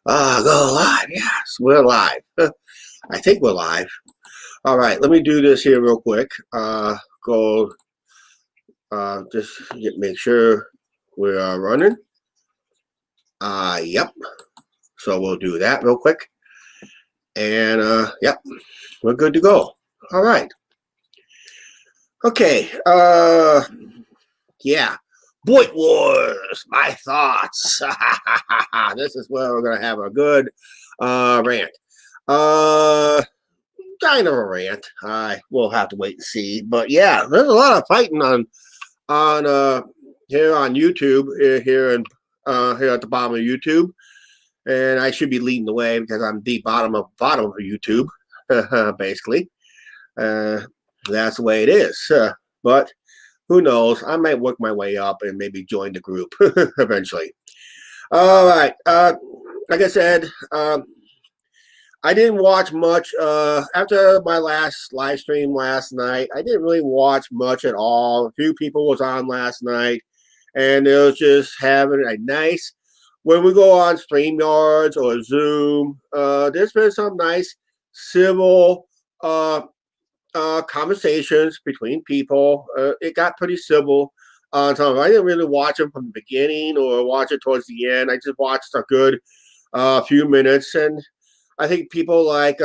Go live. Yes, we're live. I think we're live. All right, let me do this here real quick. Go. Just make sure we are running. Yep. So we'll do that real quick, and yep, we're good to go. All right. Okay. Yeah. Boyt Wars. My thoughts. This is where we're gonna have a good rant. Kind of a rant. We'll have to wait and see. But yeah, there's a lot of fighting on here on YouTube here at the bottom of YouTube, and I should be leading the way because I'm the bottom of YouTube, basically. That's the way it is. But who knows? I might work my way up and maybe join the group eventually. All right. Like I said, I didn't watch much after my last live stream last night. I didn't really watch much at all. A few people was on last night, and it was just having a nice. When we go on Streamyards or Zoom, there's been some nice civil conversations between people. It got pretty civil. I didn't really watch them from the beginning or watch it towards the end. I just watched a good few minutes, and I think people like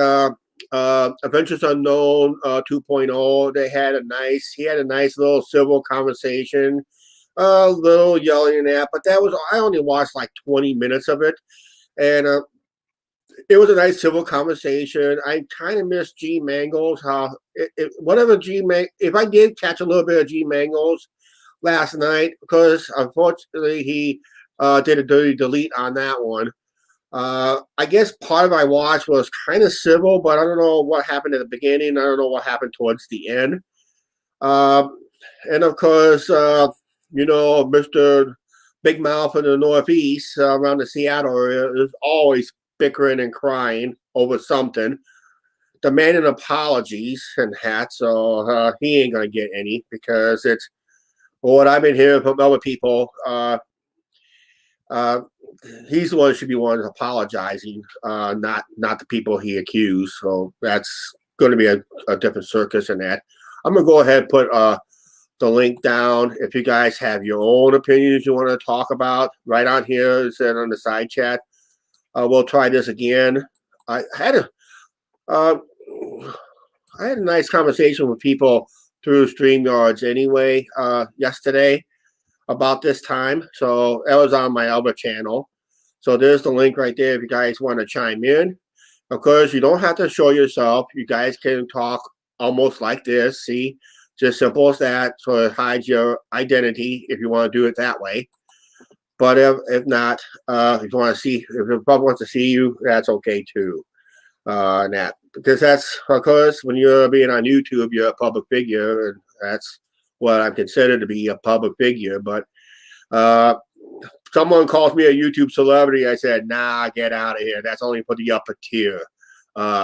Adventures Unknown 2.0, he had a nice little civil conversation, a little yelling and that, but I only watched like 20 minutes of it, and it was a nice civil conversation. I kind of miss G Mangles, if I did catch a little bit of G Mangles last night, because unfortunately he did a dirty delete on that one. I guess part of my watch was kind of civil, but I don't know what happened at the beginning. I don't know what happened towards the end. And of course, Mr. Big Mouth in the Northeast around the Seattle area is always bickering and crying over something, demanding apologies and that. So he ain't going to get any because it's what I've been hearing from other people. He's the one who should be one apologizing, not the people he accused. So that's going to be a different circus in that. I'm going to go ahead and put the link down. If you guys have your own opinions you want to talk about, right on here, it's on the side chat. We'll try this again. I had a nice conversation with people through StreamYards anyway yesterday about this time. So that was on my other channel. So there's the link right there if you guys want to chime in. Of course, you don't have to show yourself. You guys can talk almost like this. See, just simple as that. So it hides your identity if you want to do it that way. But if not, if you want to see, if the public wants to see you, that's okay too. Because that's, of course, when you're being on YouTube, you're a public figure, and that's what I'm considered to be, a public figure. But someone calls me a YouTube celebrity, I said, nah, get out of here. That's only for the upper tier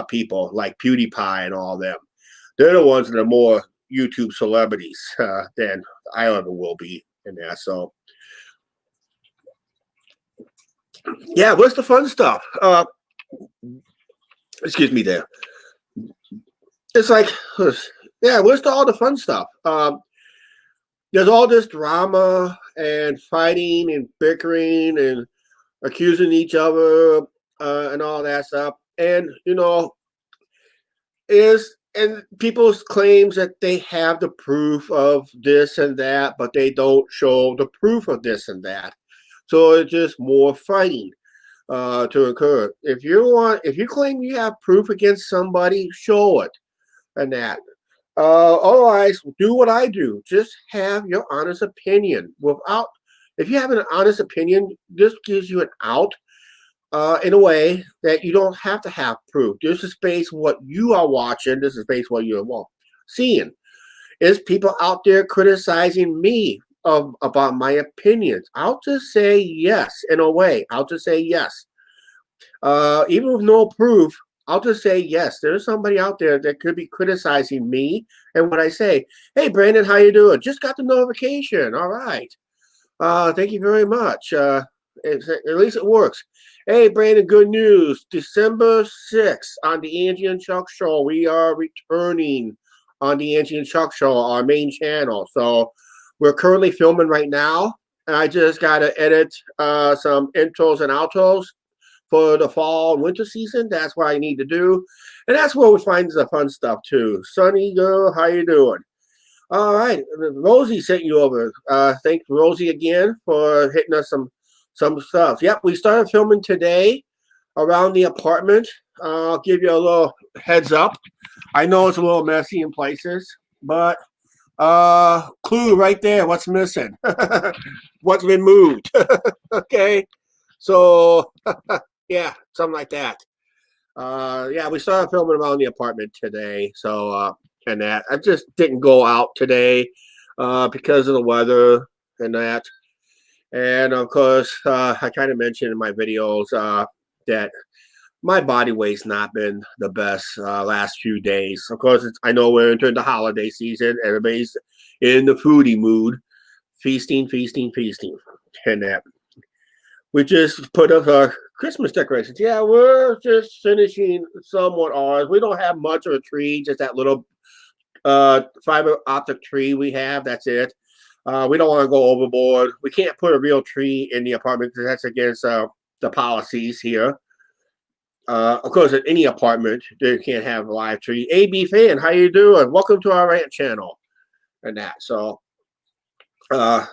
people like PewDiePie and all them. They're the ones that are more YouTube celebrities than I ever will be in there. So yeah, what's the fun stuff? Excuse me there. It's like, yeah, where's all the fun stuff? There's all this drama and fighting and bickering and accusing each other and all that stuff. And, and people's claims that they have the proof of this and that, but they don't show the proof of this and that. So it's just more fighting to occur. If you claim you have proof against somebody, show it and that. Otherwise, do what I do. Just have your honest opinion. If you have an honest opinion, this gives you an out in a way that you don't have to have proof. This is based on what you are watching. This is based on what you're seeing. Is people out there criticizing me about my opinions? I'll just say yes in a way. I'll just say yes. Even with no proof, I'll just say yes. There's somebody out there that could be criticizing me and what I say. Hey, Brandon, how you doing? Just got the notification. All right. Thank you very much. At least it works. Hey, Brandon, good news. December 6th on the Angie and Chuck Show, we are returning on the Angie and Chuck Show, our main channel. So we're currently filming right now. And I just got to edit some intros and outros for the fall and winter season. That's what I need to do. And that's where we find the fun stuff, too. Sunny girl, how you doing? All right. Rosie sent you over. Thanks, Rosie, again for hitting us some stuff. Yep, we started filming today around the apartment. I'll give you a little heads up. I know it's a little messy in places, but clue right there. What's missing? What's been moved? Okay. So, yeah, something like that. Yeah, we started filming around the apartment today. So, and that. I just didn't go out today because of the weather and that. And of course, I kind of mentioned in my videos that my body weight's not been the best last few days. Of course, I know we're entering the holiday season. Everybody's in the foodie mood. Feasting, feasting, feasting. And that. We just put up our Christmas decorations. Yeah, we're just finishing somewhat ours. We don't have much of a tree, just that little fiber optic tree we have. That's it. We don't want to go overboard. We can't put a real tree in the apartment because that's against the policies here. Of course, at any apartment, they can't have a live tree. AB fan, how you doing? Welcome to our rant channel and that. So, I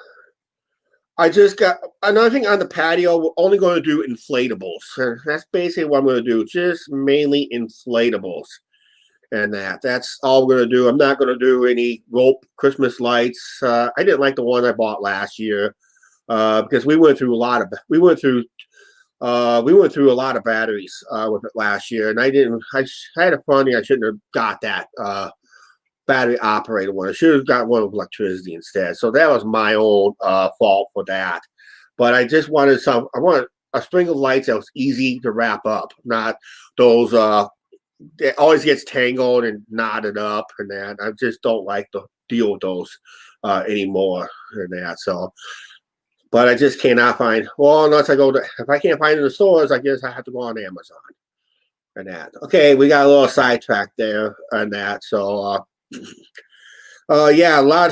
just got another thing on the patio. We're only going to do inflatables. That's basically what I'm going to do. Just mainly inflatables. And that's all we're going to do. I'm not going to do any rope Christmas lights. I didn't like the one I bought last year because we went through a lot of batteries with it last year, and I had a funny I shouldn't have got that battery operated one. I should have got one with electricity instead. So that was my own fault for that. But I just wanted I wanted a string of lights that was easy to wrap up, not those it always gets tangled and knotted up and that. I just don't like to deal with those anymore and that. So, but I just cannot find. Well, unless I go to, if I can't find it in the stores, I guess I have to go on Amazon and that. Okay, we got a little sidetrack there and that. So, yeah, a lot.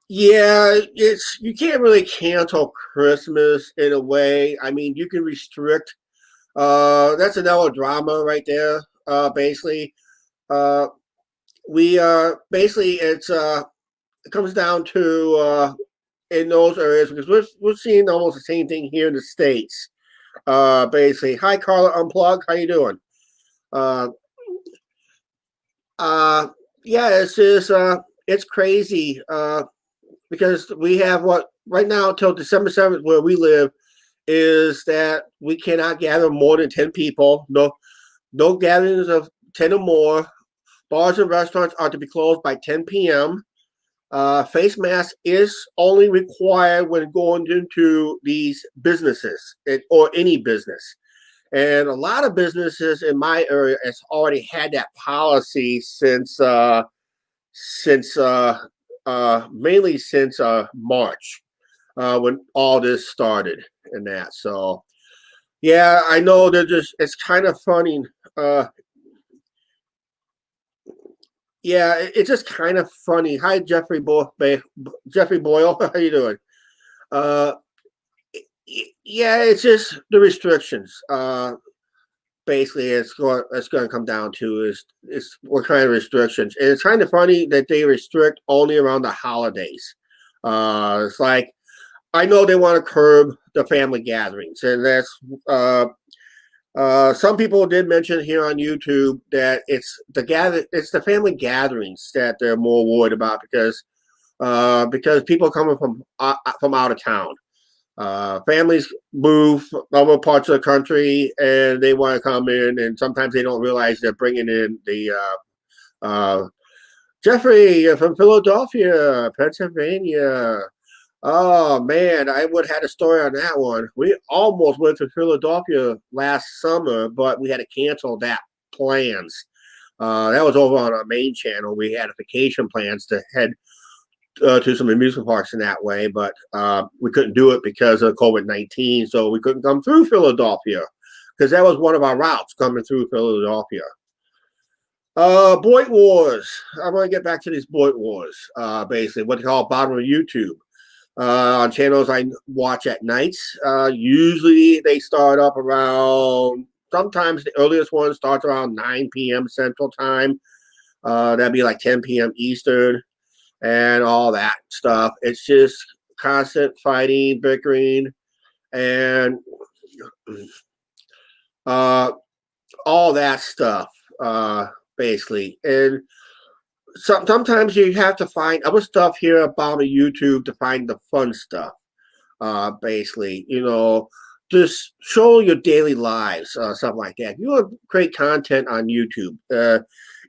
Yeah, you can't really cancel Christmas in a way. I mean, you can restrict. That's another drama right there. Basically, basically it comes down to in those areas because we're seeing almost the same thing here in the States. Basically, hi Carla Unplug, how you doing? Yeah, it's just it's crazy because we have what right now until December 7th where we live. Is that we cannot gather more than 10 people. No gatherings of 10 or more. Bars and restaurants are to be closed by 10 p.m. Face mask is only required when going into these businesses or any business. And a lot of businesses in my area has already had that policy since mainly since March. When all this started and that. So, yeah, I know it's kind of funny. Yeah, it's just kind of funny. Hi, Jeffrey Boyle. How you doing? Yeah, it's just the restrictions. Basically, it's going to come down to is what kind of restrictions. And it's kind of funny that they restrict only around the holidays. It's like, I know they want to curb the family gatherings, and that's some people did mention here on YouTube that it's the family gatherings that they're more worried about because people coming from out of town, families move from other parts of the country and they want to come in, and sometimes they don't realize they're bringing in the Jeffrey from Philadelphia, Pennsylvania. Oh man, I would have had a story on that one. We almost went to Philadelphia last summer, but we had to cancel that plans. That was over on our main channel. We had vacation plans to head to some amusement parks in that way, but we couldn't do it because of COVID-19, so we couldn't come through Philadelphia because that was one of our routes coming through Philadelphia. Boyt Wars. I'm going to get back to these Boyt Wars, basically what they call bottom of YouTube. On channels I watch at nights. Usually they start up around, sometimes the earliest one starts around 9 p.m. Central Time. That'd be like 10 p.m. Eastern and all that stuff. It's just constant fighting, bickering, and all that stuff, basically. And sometimes you have to find other stuff here about YouTube to find the fun stuff, basically. You know, just show your daily lives, stuff like that. You want to create content on YouTube.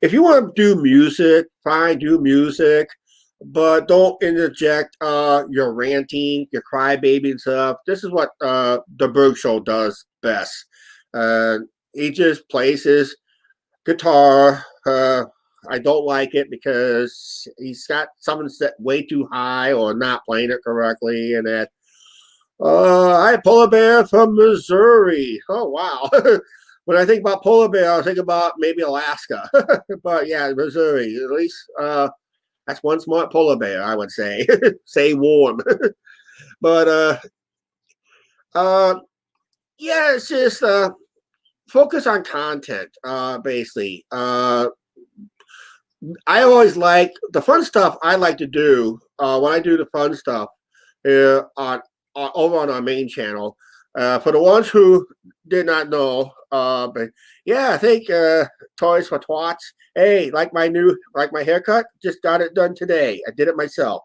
If you want to do music, fine, do music, but don't interject your ranting, your crybaby and stuff. This is what the Berg Show does best. He just plays his guitar. I don't like it because he's got something set way too high or not playing it correctly. And that, I Polar Bear from Missouri. Oh, wow. When I think about polar bear, I think about maybe Alaska. But yeah, Missouri. At least that's one smart polar bear, I would say. Say warm. But yeah, it's just focus on content, basically. I always like the fun stuff I like to do when I do the fun stuff on over on our main channel. For the ones who did not know, but yeah, I think Toys for Tots. Hey, like my haircut, just got it done today. I did it myself,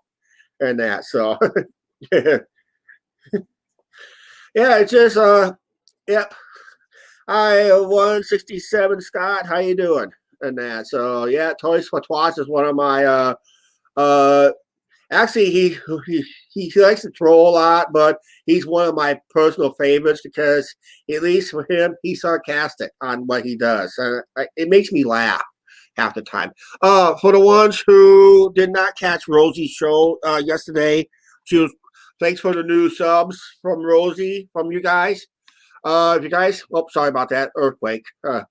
and that. So yeah, it's just yep. Hi, 167 Scott. How you doing? And that. So yeah, Toys for Tots is one of my actually he likes to troll a lot, but he's one of my personal favorites because at least for him, he's sarcastic on what he does. It makes me laugh half the time. For the ones who did not catch Rosie's show yesterday, thanks for the new subs from Rosie, from you guys. If you guys, sorry about that, earthquake. And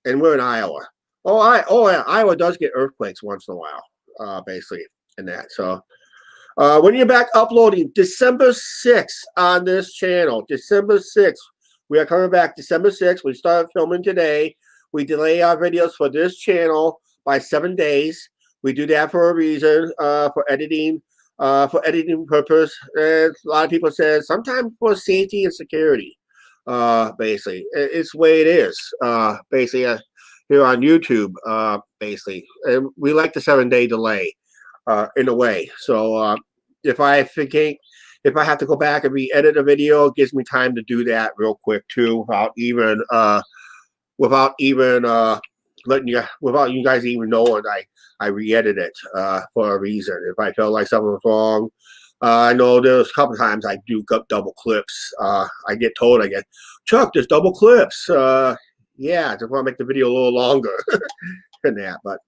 we're in Iowa. Yeah, Iowa does get earthquakes once in a while, basically, and that. So when you're back uploading, December 6th on this channel, December 6th, we are coming back December 6th. We started filming today. We delay our videos for this channel by 7 days. We do that for a reason, for editing purpose. And a lot of people say sometimes for safety and security. Basically, it's the way it is. Basically, here on YouTube, basically, and we like the 7-day delay, in a way. So if I have to go back and re-edit a video, it gives me time to do that real quick too, without you guys even knowing I re-edit it for a reason. If I felt like something was wrong. I know there's a couple times I do double clips. I get told, Chuck, there's double clips. Yeah, I just want to make the video a little longer than that. But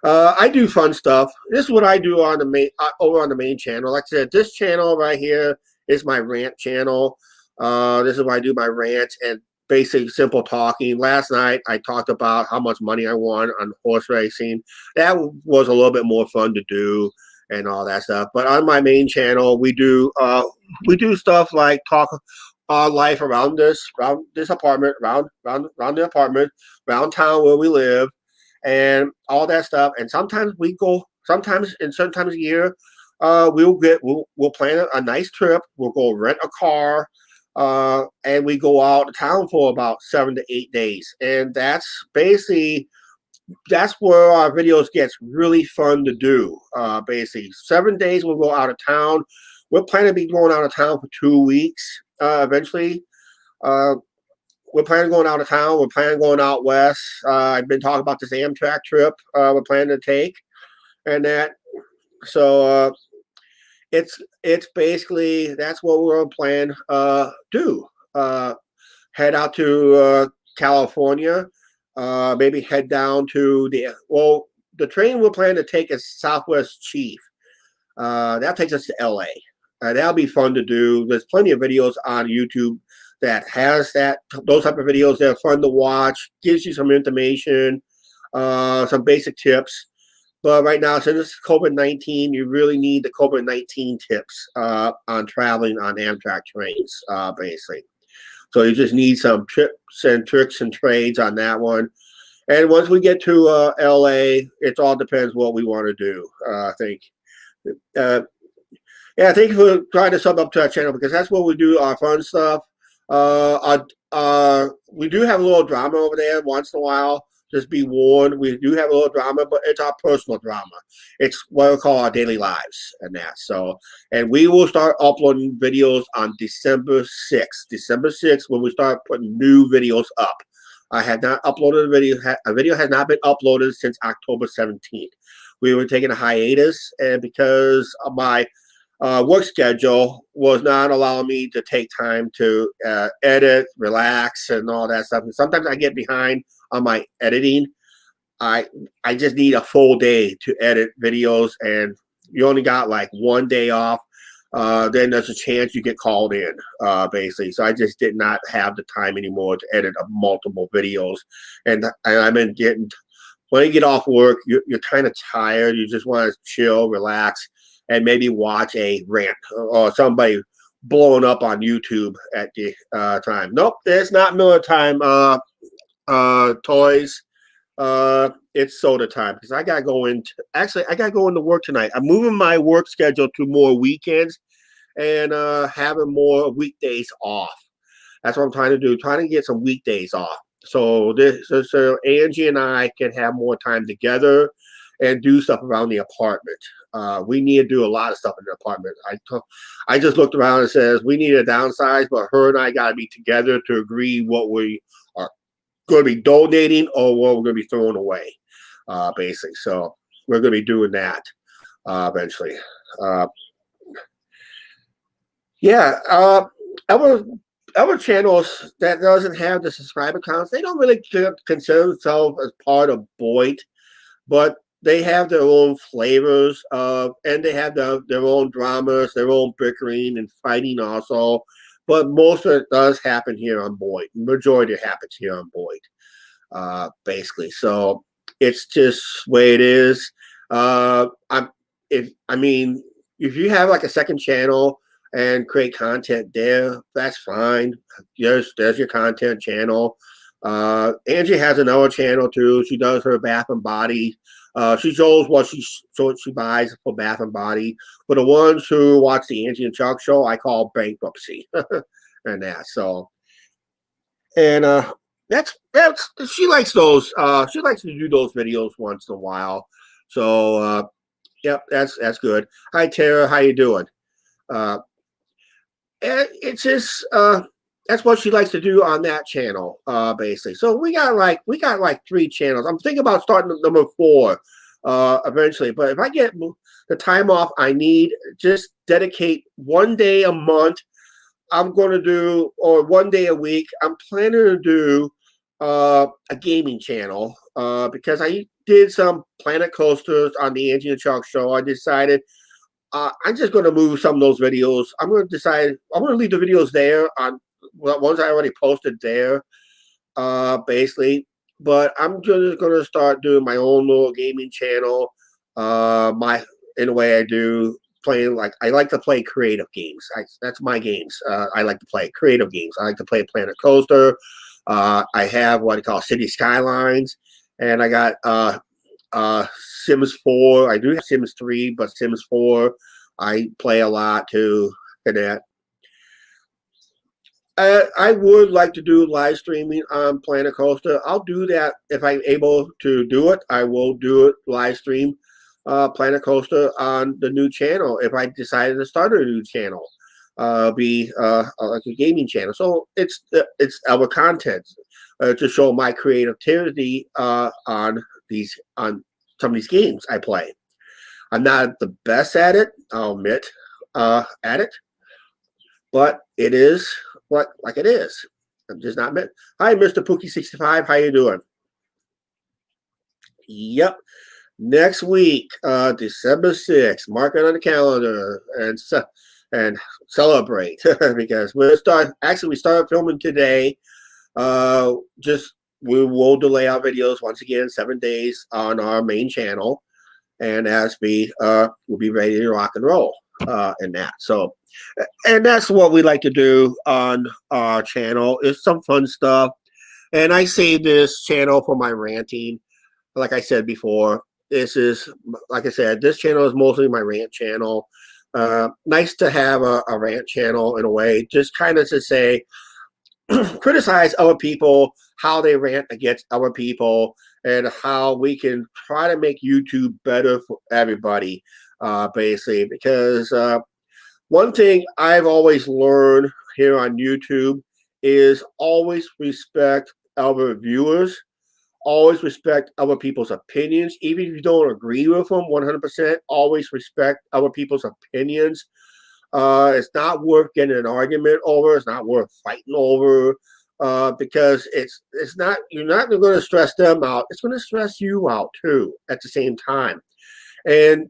I do fun stuff. This is what I do on the main over on the main channel. Like I said, this channel right here is my rant channel. This is where I do my rants and basic simple talking. Last night I talked about how much money I won on horse racing. That was a little bit more fun to do and all that stuff. But on my main channel, we do stuff like talk life around this apartment, around the apartment, around town where we live, and all that stuff. And sometimes sometimes a year, we'll plan a nice trip. We'll go rent a car, and we go out of town for about 7 to 8 days. And that's where our videos gets really fun to do. Basically, 7 days we'll go out of town. We're planning to be going out of town for 2 weeks. Eventually, we're planning on going out of town. We're planning on going out west. I've been talking about this Amtrak trip we're planning to take, and that. So it's basically that's what we're going to plan do. Head out to California. Maybe head down to the train we're planning to take is Southwest Chief. that takes us to LA. That'll be fun to do. There's plenty of videos on YouTube that has those type of videos that are fun to watch, gives you some information, some basic tips. But right now, since it's COVID-19, you really need the COVID-19 tips on traveling on Amtrak trains, basically. So you just need some tips and tricks and trades on that one. And once we get to LA, it all depends what we want to do, I think. Yeah, thank you for trying to sub up to our channel, because that's where we do our fun stuff. We do have a little drama over there once in a while. Just be warned, we do have a little drama, but it's our personal drama. It's what we call our daily lives and that. So, and we will start uploading videos on December 6th. December 6th, when we start putting new videos up. I had not uploaded a video. A video has not been uploaded since October 17th. We were taking a hiatus, and because of my work schedule was not allowing me to take time to edit, relax, and all that stuff. And sometimes I get behind on my editing. I just need a full day to edit videos, and you only got like one day off. Then there's a chance you get called in, basically. So I just did not have the time anymore to edit multiple videos. And I've been getting, when you get off work, you're kind of tired. You just want to chill, relax, and maybe watch a rant or somebody blowing up on YouTube at the time. Nope, it's not Miller time, toys. It's soda time, because I got to go into, actually, I got to go into work tonight. I'm moving my work schedule to more weekends and having more weekdays off. That's what I'm trying to do, trying to get some weekdays off. So Angie and I can have more time together and do stuff around the apartment. We need to do a lot of stuff in the apartment. I just looked around and says we need to downsize, but her and I got to be together to agree what we are going to be donating or what we're going to be throwing away, basically. So we're going to be doing that eventually. Yeah, other channels that doesn't have the subscriber counts, they don't really consider themselves as part of Boyt, but they have their own flavors, and they have their own dramas, their own bickering and fighting also. But most of it does happen here on Boyt. Majority happens here on Boyt, basically. So it's just the way it is. I mean, if you have like a second channel and create content there, that's fine. There's your content channel. Angie has another channel too. She does her bath and body. She shows what she buys for bath and body. For the ones who watch the Angie and Chuck show, I call Bankruptcy and that. So, and that's she likes those. She likes to do those videos once in a while. So, yep, that's good. Hi Tara, how you doing? And it's just that's what she likes to do on that channel, basically. So we got like 3 channels. I'm thinking about starting at number 4 eventually. But if I get the time off I need, just dedicate one day a month. I'm going to do, or one day a week. I'm planning to do a gaming channel because I did some Planet Coasters on the Angie and Chuck show. I decided I'm just going to move some of those videos. I'm going to leave the videos there on ones I already posted there, basically. But I'm just going to start doing my own little gaming channel. In a way I do, playing, like, I like to play creative games. That's my games. I like to play creative games. I like to play Planet Coaster. I have what I call City Skylines, and I got Sims 4. I do have Sims 3, but Sims 4 I play a lot too. And that I would like to do live streaming on Planet Coaster. I'll do that if I'm able to do it. I will do it live stream Planet Coaster on the new channel if I decided to start a new channel. Be like a gaming channel. So it's our content to show my creativity on some of these games I play. I'm not the best at it, I'll admit, at it, but it is like it is. I'm just not meant. Hi, Mr. Pookie65, how you doing? Yep. next week, December 6th, mark it on the calendar and celebrate because we started filming today. Just we will delay our videos once again 7 days on our main channel, and as we will be ready to rock and roll in that. So, and that's what we like to do on our channel, is some fun stuff. And I save this channel for my ranting. Like I said before, this is, like I said, this channel is mostly my rant channel. Nice to have a rant channel in a way, just kind of to say, criticize other people, how they rant against other people, and how we can try to make YouTube better for everybody, basically. Because one thing I've always learned here on YouTube is always respect other viewers, always respect other people's opinions, even if you don't agree with them 100%. Always respect other people's opinions. It's not worth getting an argument over. It's not worth fighting over, because it's not. You're not going to stress them out. It's going to stress you out too at the same time. And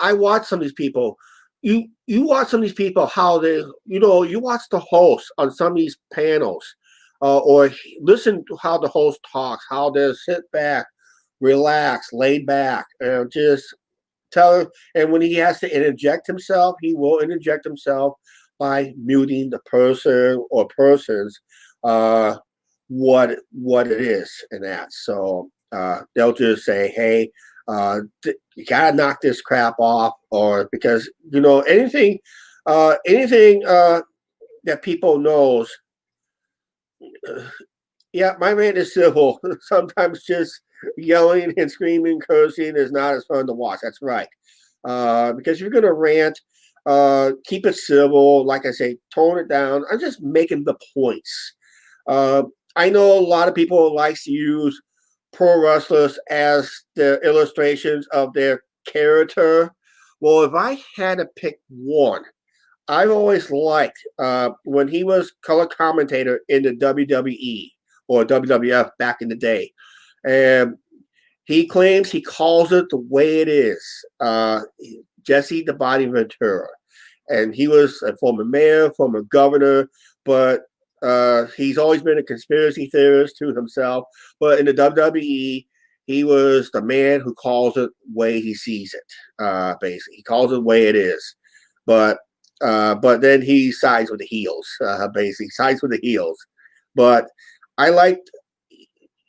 I watch some of these people. You watch some of these people, how they, you watch the hosts on some of these panels, or listen to how the host talks, how they sit back, relax, laid back, and just tell him. And when he has to interject himself, he will interject himself by muting the person or persons, what it is and that. So they'll just say, hey, you gotta knock this crap off, or because anything that people knows. Yeah, my rant is civil. Sometimes just yelling and screaming, cursing is not as fun to watch. That's right. Because you're going to rant, keep it civil. Like I say, tone it down. I'm just making the points. I know a lot of people like to use pro wrestlers as the illustrations of their character. Well, if I had to pick one, I've always liked when he was color commentator in the WWE or WWF back in the day. And he claims he calls it the way it is. Jesse the Body Ventura. And he was a former mayor, former governor, but he's always been a conspiracy theorist to himself. But in the WWE, he was the man who calls it the way he sees it. Basically, he calls it the way it is. But then he sides with the heels. Basically, sides with the heels. But I liked,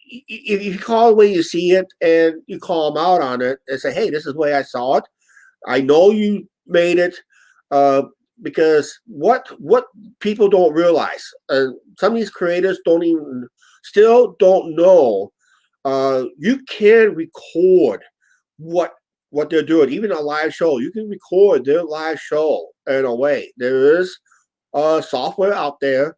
if you call it the way you see it and you call them out on it and say, hey, this is the way I saw it. I know you made it, because what people don't realize, some of these creators still don't know, you can record what they're doing. Even a live show, you can record their live show in a way. There is software out there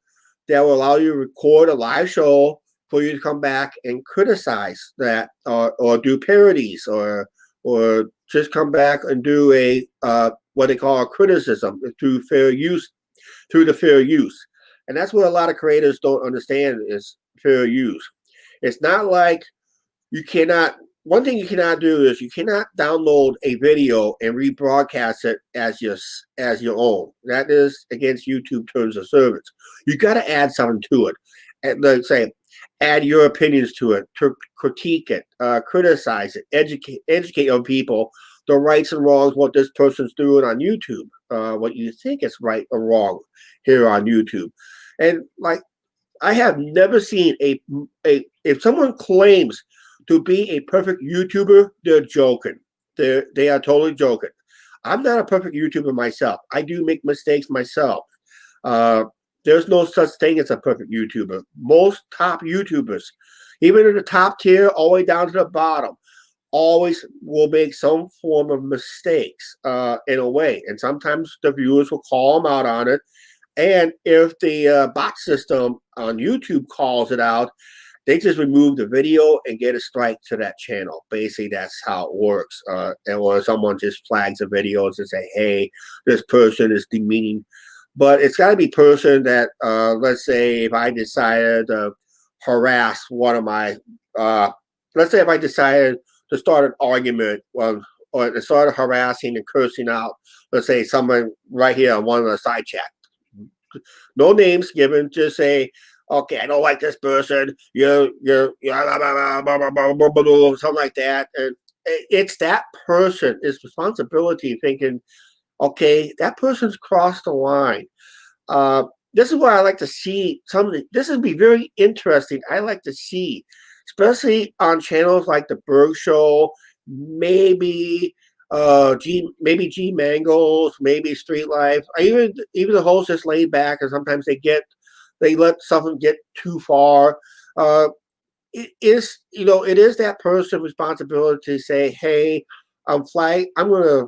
that will allow you to record a live show for you to come back and criticize that, or do parodies, or just come back and do a what they call a criticism through the fair use. And that's what a lot of creators don't understand, is fair use. It's not like you cannot. One thing you cannot do is you cannot download a video and rebroadcast it as your own. That is against YouTube terms of service. You got to add something to it, and let's say, add your opinions to it, to critique it, criticize it, educate other people the rights and wrongs, what this person's doing on YouTube, what you think is right or wrong here on YouTube. And like, I have never seen if someone claims to be a perfect YouTuber, they're joking. They are totally joking. I'm not a perfect YouTuber myself. I do make mistakes myself. There's no such thing as a perfect YouTuber. Most top YouTubers, even in the top tier, all the way down to the bottom, always will make some form of mistakes in a way. And sometimes the viewers will call them out on it. And if the bot system on YouTube calls it out, they just remove the video and get a strike to that channel. Basically, that's how it works. Or someone just flags a video and say, hey, this person is demeaning. But it's got to be a person that, let's say, if I decided to harass one of my, let's say if I decided to start an argument or to start harassing and cursing out, let's say, someone right here on one of the side chat. No names given, just say, okay, I don't like this person, you're something like that. And it's that person, it's responsibility thinking, okay, that person's crossed the line. This is what I like to see. This would be very interesting. I like to see, especially on channels like the Berg Show, maybe G Mangles, maybe Street Life. Even the host is laid back, and sometimes they let something get too far. It is that person's responsibility to say, hey, I'm gonna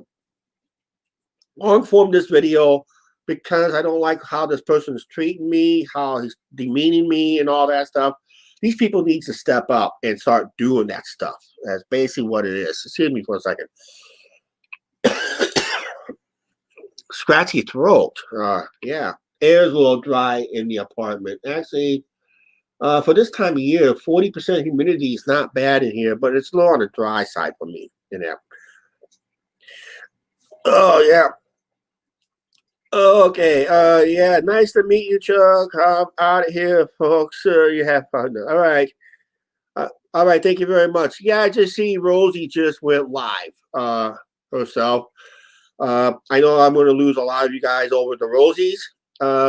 long form this video because I don't like how this person's treating me, how he's demeaning me, and all that stuff. These people need to step up and start doing that stuff. That's basically what it is. Excuse me for a second. Scratchy throat. Yeah, air's a little dry in the apartment. Actually, for this time of year, 40% humidity is not bad in here, but it's a little on the dry side for me. Oh yeah. Okay. Yeah. Nice to meet you, Chuck. I'm out of here, folks. You have fun. All right. All right. Thank you very much. Yeah, I just see Rosie just went live. Herself. I know I'm going to lose a lot of you guys over the Rosies.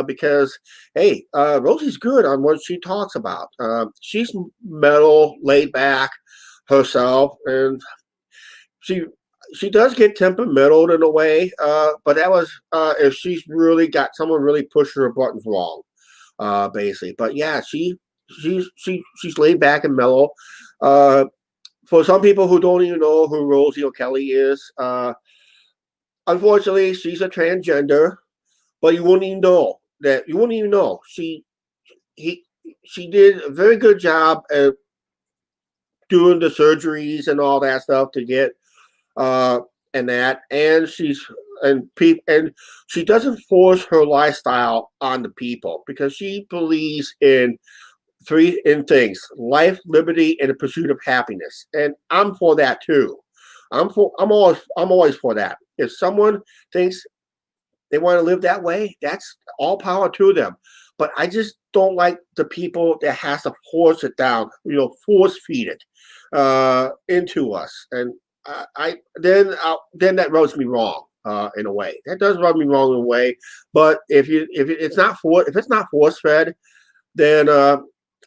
Because hey, Rosie's good on what she talks about. She's mellow, laid back herself, and she does get temperamental in a way, but that was if she's really got someone really pushing her buttons wrong, basically. But yeah, she's laid back and mellow. For some people who don't even know who Rosie OKeefe is, unfortunately, she's a transgender, but you wouldn't even know that. You wouldn't even know. She did a very good job at doing the surgeries and all that stuff to get. And she doesn't force her lifestyle on the people because she believes in three things: life, liberty, and the pursuit of happiness. And I'm for that too. I'm always for that. If someone thinks they want to live that way, that's all power to them. But I just don't like the people that has to force it down, force feed it into us. And then that rubs me wrong in a way. That does rub me wrong in a way. But if it's not force fed, then I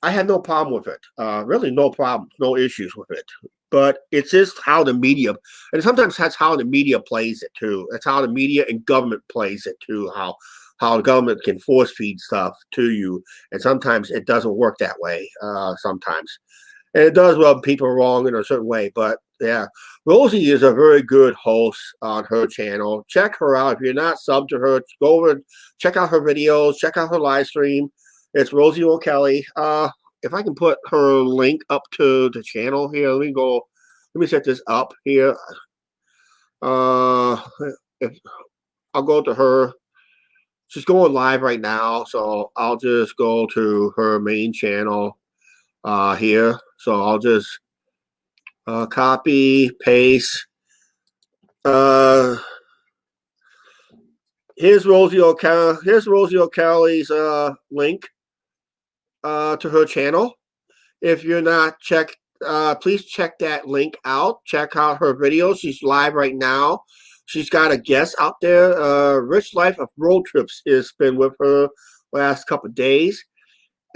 have no problem with it. Really, no problems, no issues with it. But it's just how the media, and sometimes that's how the media plays it too. That's how the media and government plays it too. How the government can force feed stuff to you, and sometimes it doesn't work that way. Sometimes. And it does rub people wrong in a certain way. But yeah, Rosie is a very good host on her channel. Check her out. If you're not subbed to her, go over and check out her videos. Check out her live stream. It's Rosie OKeefe. If I can put her link up to the channel here, let me set this up here. I'll go to her. She's going live right now, so I'll just go to her main channel here. So I'll just copy, paste. Here's Rosie OKeefe's link to her channel. If you're not please check that link out. Check out her videos. She's live right now. She's got a guest out there. Rich Life of Road Trips has been with her last couple of days.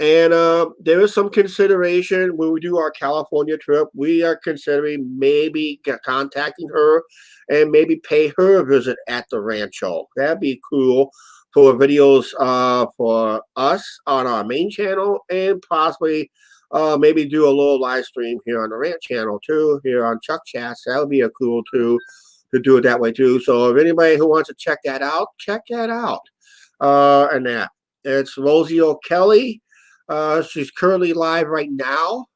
And there is some consideration when we do our California trip. We are considering maybe contacting her and maybe pay her a visit at the rancho. That'd be cool for videos for us on our main channel, and possibly maybe do a little live stream here on the ranch channel too, here on Chuck Chats. That would be a cool too to do it that way too. So if anybody who wants to check that out, check that out. And that it's Rosie OKeefe. She's currently live right now,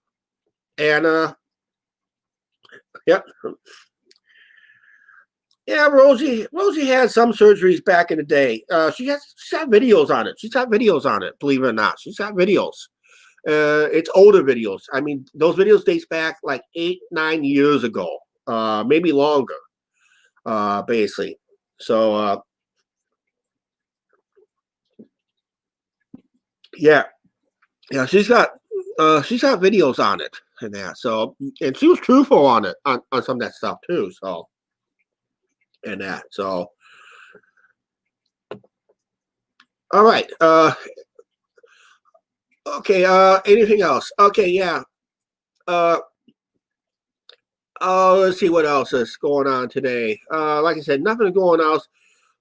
and yep. Yeah, Rosie had some surgeries back in the day. She had videos on it. She's got videos on it, believe it or not. She's got videos. It's older videos. I mean, those videos dates back like 8-9 years ago, maybe longer, basically. So yeah, she's got videos on it and that. So, and she was truthful on it on some of that stuff too. So, and that. So, all right. Okay. Anything else? Okay. Yeah. Uh. Let's see what else is going on today. Like I said, nothing going else.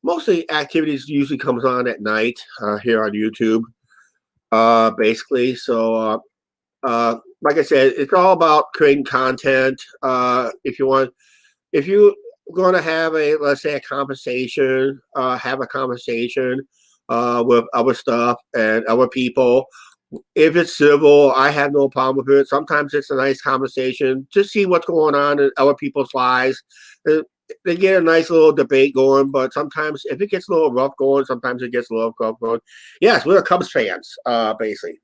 Mostly activities usually comes on at night here on YouTube. Basically. So, like I said, it's all about creating content. If you're going to have let's say a conversation, have a conversation with other stuff and other people. If it's civil, I have no problem with it. Sometimes it's a nice conversation to see what's going on in other people's lives. They get a nice little debate going, but sometimes if it gets a little rough going, sometimes it gets a little rough going. Yes, we're Cubs fans, basically.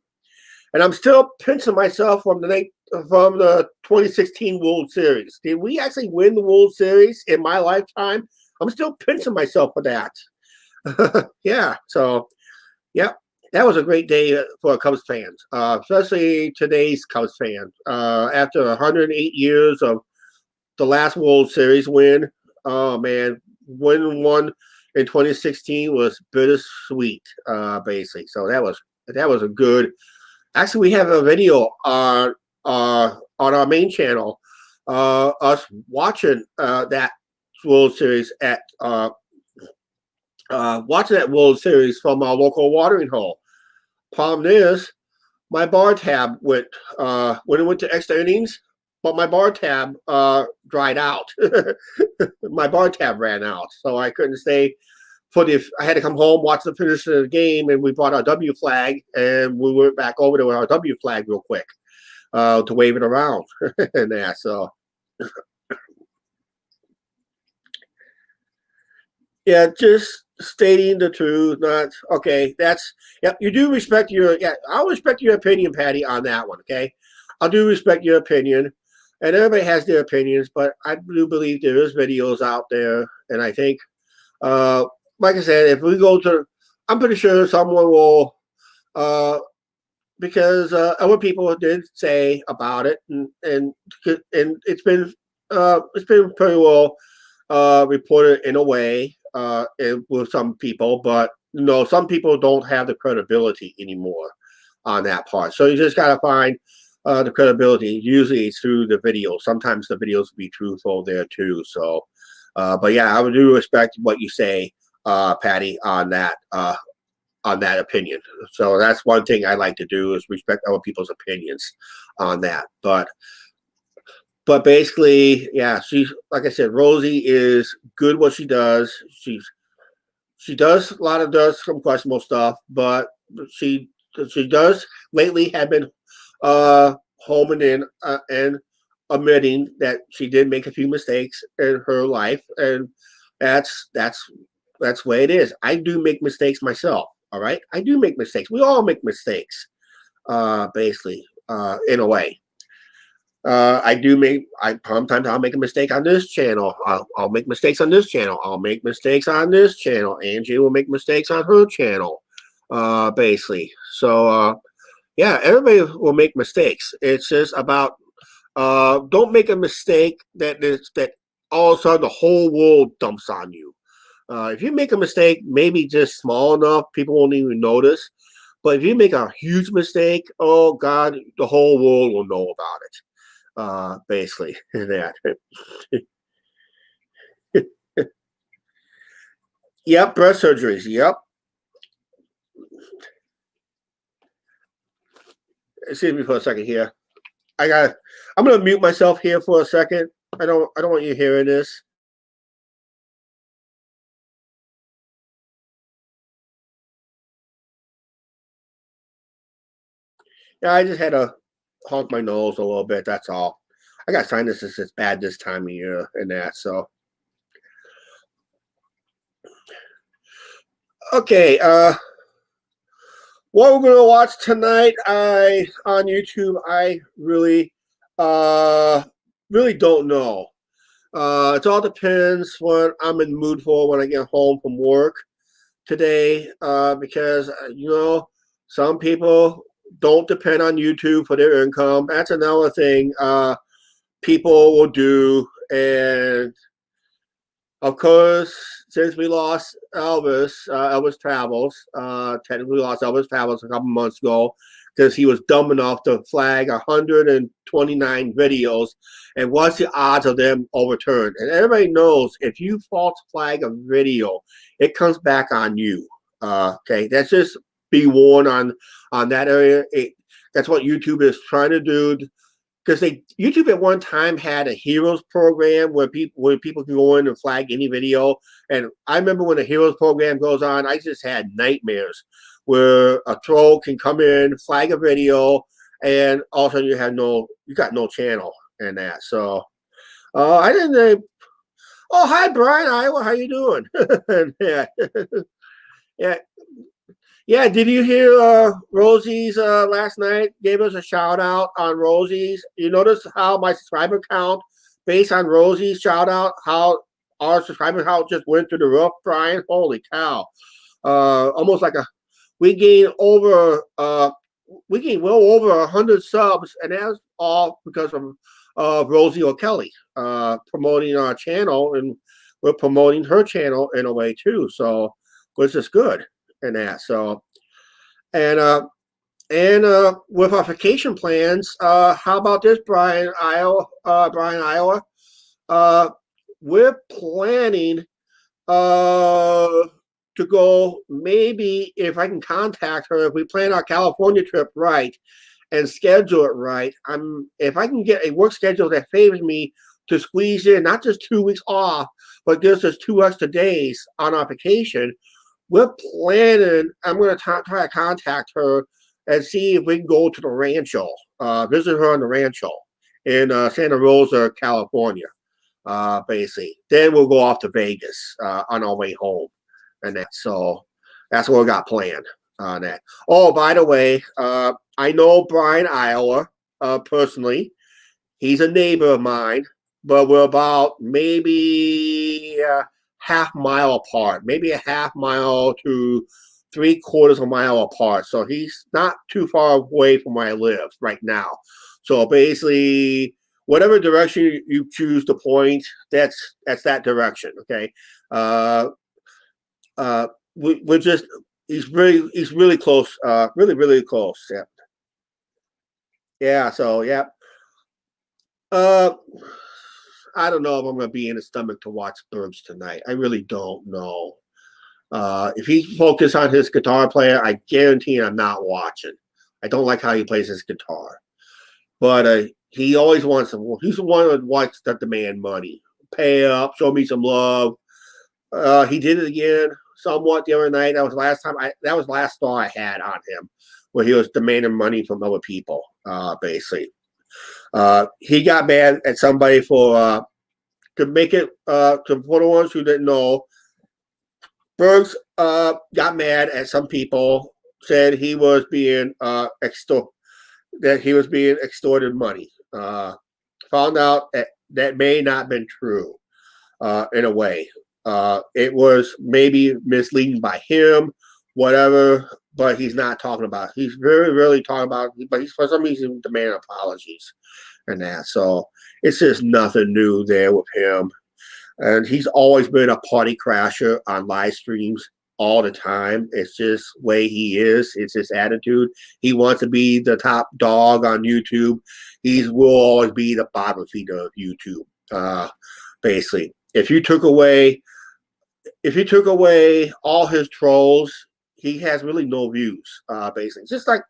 And I'm still pinching myself from the 2016 World Series. Did we actually win the World Series in my lifetime? I'm still pinching myself for that. Yeah. So, yeah, that was a great day for Cubs fans, especially today's Cubs fans. After 108 years of the last World Series win, oh man, winning one in 2016 was bittersweet, basically. So that was a good. Actually, we have a video on our main channel, us watching that World Series watching that World Series from our local watering hole. Problem is, my bar tab went when it went to extra innings, but my bar tab dried out. My bar tab ran out, so I couldn't stay. I had to come home, watch the finish of the game, and we brought our W flag, and we went back over to our W flag real quick to wave it around and that. So, yeah, just stating the truth. Not okay. That's yeah. You do respect your I'll respect your opinion, Patty, on that one. Okay, I do respect your opinion, and everybody has their opinions, but I do believe there is videos out there, and I think. Like I said, if we go to, I'm pretty sure someone will, because other people did say about it, and it's been pretty well reported in a way with some people, but some people don't have the credibility anymore on that part. So you just gotta find the credibility. Usually it's through the video. Sometimes the videos will be truthful there too. So, but yeah, I do respect what you say. Patty, on that opinion. So that's one thing I like to do is respect other people's opinions on that. But basically, yeah, she's like I said, Rosie is good what she does. She does some questionable stuff, but she does lately have been homing in and admitting that she did make a few mistakes in her life, and that's the way it is. I do make mistakes myself. All right. I do make mistakes. We all make mistakes, basically, in a way. Sometimes I'll make a mistake on this channel. I'll make mistakes on this channel. I'll make mistakes on this channel. Angie will make mistakes on her channel, basically. So, yeah, everybody will make mistakes. It's just about don't make a mistake that all of a sudden the whole world dumps on you. If you make a mistake, maybe just small enough, people won't even notice. But if you make a huge mistake, oh God, the whole world will know about it. Basically, that. Yep, breast surgeries. Yep. Excuse me for a second here. I'm gonna mute myself here for a second. I don't want you hearing this. Yeah, I just had to honk my nose a little bit. That's all. I got sinuses as bad this time of year and that. So, okay. What we're gonna watch tonight, on YouTube, I really, really don't know. It all depends what I'm in the mood for when I get home from work today, because some people don't depend on YouTube for their income. That's another thing people will do, and of course, since we lost Elvis, Elvis Travels, technically lost Elvis Travels a couple months ago because he was dumb enough to flag 129 videos. And what's the odds of them overturned? And everybody knows if you false flag a video, it comes back on you. Okay, that's just be warned on that area. That's what YouTube is trying to do, because YouTube at one time had a heroes program where people can go in and flag any video. And I remember when the heroes program goes on, I just had nightmares where a troll can come in, flag a video, and all of a sudden you got no channel in that. So I didn't. Oh, hi Brian Iowa, how you doing? Yeah, yeah. Yeah, did you hear Rosie's last night? Gave us a shout out on Rosie's. You notice how my subscriber count, based on Rosie's shout out, how our subscriber count just went through the roof, Brian? Holy cow. Almost like we gained well over 100 subs, and that's all because of Rosie OKeefe promoting our channel, and we're promoting her channel in a way too. So, which is good. And that, so, and with our vacation plans, how about this, Brian Iowa? We're planning to go, maybe if I can contact her, if we plan our California trip right and schedule it right. If I can get a work schedule that favors me to squeeze in not just 2 weeks off, but gives us 2 extra days on our vacation. We're planning, I'm going to try to contact her and see if we can go to the rancho, visit her on the rancho in Santa Rosa, California, basically. Then we'll go off to Vegas on our way home. And that, so that's what we got planned on that. Oh, by the way, I know Brian Iowa personally. He's a neighbor of mine, but we're about maybe half mile apart, maybe a half mile to 3/4 mile apart. So he's not too far away from where I live right now. So basically, whatever direction you choose to point, that's that direction. Okay. We're just he's really close. Really close. Yeah. Yeah. So yeah. I don't know if I'm going to be in the stomach to watch Burbs tonight. I really don't know. If he focused on his guitar player, I guarantee I'm not watching. I don't like how he plays his guitar. But he always wants to. He's the one that wants to demand money. Pay up, show me some love. He did it again somewhat the other night. That was last time. That was last thought I had on him, where he was demanding money from other people, basically. He got mad at somebody for to make it for the ones who didn't know. Bergs got mad at some people, said he was being extorted money. Found out that may not have been true in a way. It was maybe misleading by him, whatever, but he's not talking about it. He's very rarely talking about it, but he's for some reason demanding apologies and that. So it's just nothing new there with him. And he's always been a party crasher on live streams all the time. It's just the way he is. It's his attitude. He wants to be the top dog on YouTube. He will always be the bottom feeder of YouTube, basically. If you took away all his trolls, he has really no views, basically. Just like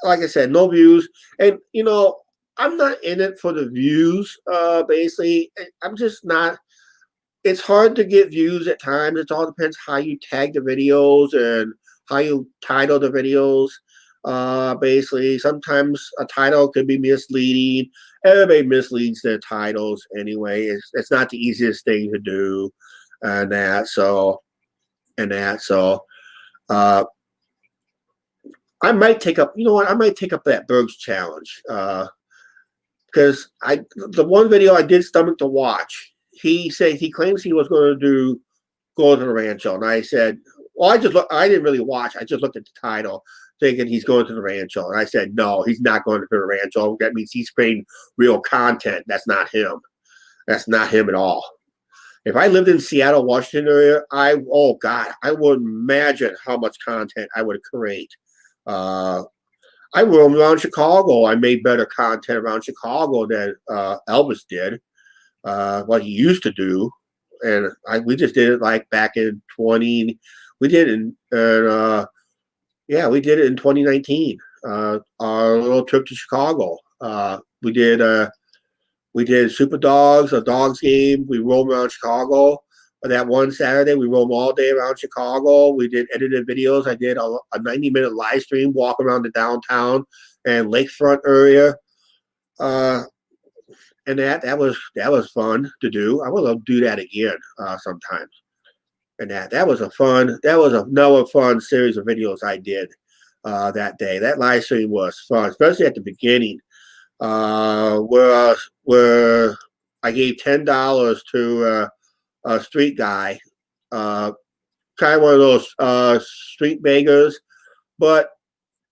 I said, no views. And, I'm not in it for the views, basically. I'm just not. It's hard to get views at times. It all depends how you tag the videos and how you title the videos, basically. Sometimes a title could be misleading. Everybody misleads their titles anyway. It's not the easiest thing to do. And that, so, I might take up, you know what? I might take up that Berg's challenge. Because the one video I did stomach to watch, he claims he was going to go to the rancho, and I said, well, I didn't really watch. I just looked at the title, thinking he's going to the rancho, and I said, no, he's not going to the rancho. That means he's creating real content. That's not him. That's not him at all. If I lived in Seattle, Washington area, oh God, I would imagine how much content I would create. I roamed around Chicago. I made better content around Chicago than Elvis did, what he used to do. And we just did it like back in 20. We did it we did it in 2019. Our little trip to Chicago. We did Super Dogs, a dogs game. We roamed around Chicago. That one Saturday, we roamed all day around Chicago. We did edited videos. I did a 90-minute live stream, walk around the downtown and lakefront area. And that was fun to do. I would love to do that again sometimes. And that was another fun series of videos I did that day. That live stream was fun, especially at the beginning, where I gave $10 to a street guy, kind of one of those street beggars, but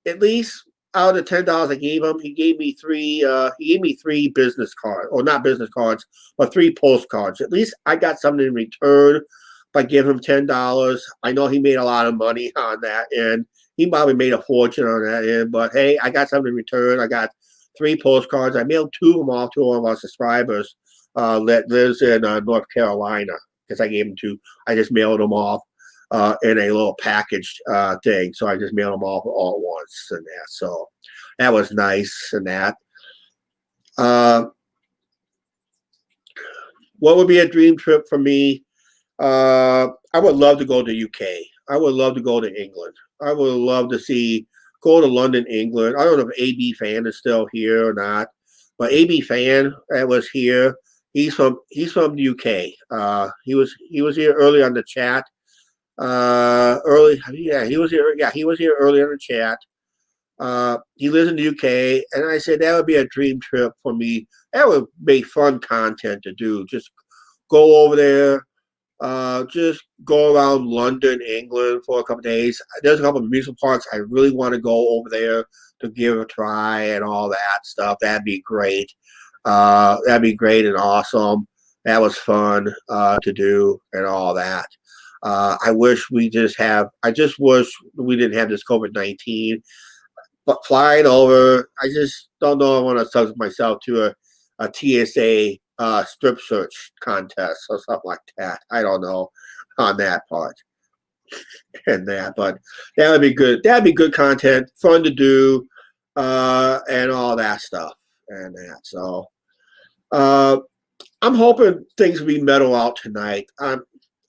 at least out of the $10 I gave him, he gave me three business cards, or not business cards, but 3 postcards. At least I got something in return by giving him $10. I know he made a lot of money on that, and he probably made a fortune on that end, but hey, I got something in return. I got 3 postcards. I mailed 2 of them off to one of our subscribers that lives in North Carolina, because I gave them 2. I just mailed them off in a little packaged thing. So I just mailed them off all at once and that. So that was nice and that. What would be a dream trip for me? I would love to go to UK. I would love to go to England. I would love to go to London, England. I don't know if AB Fan is still here or not, but AB Fan that was here. He's from the UK. He was here early on the chat. He was here. Yeah, he was here early on the chat. He lives in the UK, and I said that would be a dream trip for me. That would be fun content to do. Just go over there. Just go around London, England for a couple of days. There's a couple of amusement parks I really want to go over there to give a try and all that stuff. That'd be great. That'd be great and awesome. That was fun to do and all that. I wish we I just wish we didn't have this COVID-19. But flying over, I just don't know. I want to subject myself to a TSA strip search contest or something like that. I don't know on that part and that, but that would be good. That'd be good content, fun to do, and all that stuff and that. So I'm hoping things will be mellow out tonight.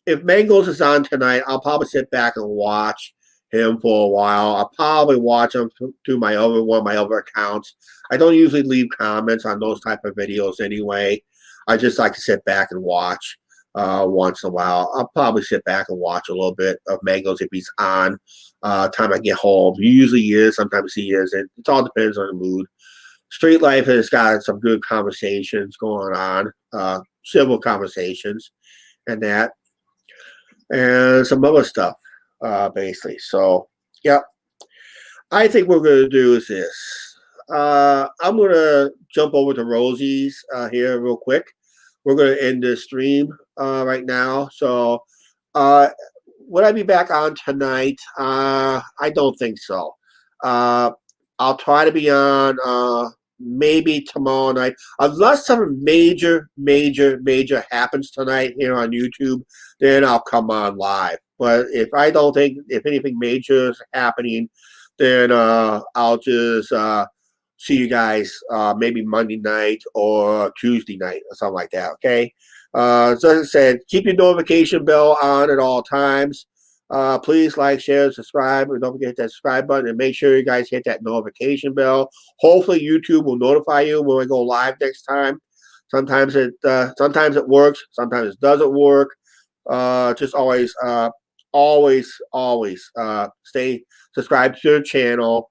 If Mangos is on tonight, I'll probably sit back and watch him for a while. I'll probably watch him through one of my other accounts. I don't usually leave comments on those type of videos anyway. I just like to sit back and watch once in a while. I'll probably sit back and watch a little bit of Mangos if he's on time I get home. He usually is. Sometimes he isn't. It all depends on the mood. Street Life has got some good conversations going on, civil conversations and that, and some other stuff, basically. So, yeah. I think what we're going to do is this. I'm going to jump over to Rosie's here real quick. We're going to end this stream right now. So, would I be back on tonight? I don't think so. I'll try to be on maybe tomorrow night. Unless something major happens tonight here on YouTube, then I'll come on live. But if anything major is happening, then I'll just see you guys maybe Monday night or Tuesday night or something like that, okay? So as I said, keep your notification bell on at all times. Please like, share, subscribe, and don't forget to hit that subscribe button, and make sure you guys hit that notification bell. Hopefully YouTube will notify you when we go live next time. Sometimes it works, sometimes it doesn't work. Just always stay subscribed to the channel.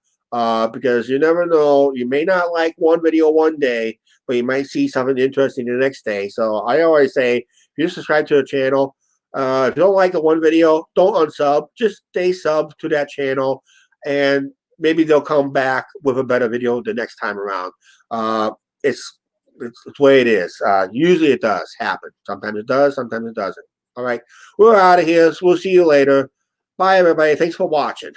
because you never know. You may not like one video one day, but you might see something interesting the next day. So I always say, if you subscribe to the channel, if you don't like the one video, don't unsub. Just stay sub to that channel, and maybe they'll come back with a better video the next time around. It's the way it is. Usually it does happen. Sometimes it does, sometimes it doesn't. All right. We're out of here. So we'll see you later. Bye, everybody. Thanks for watching.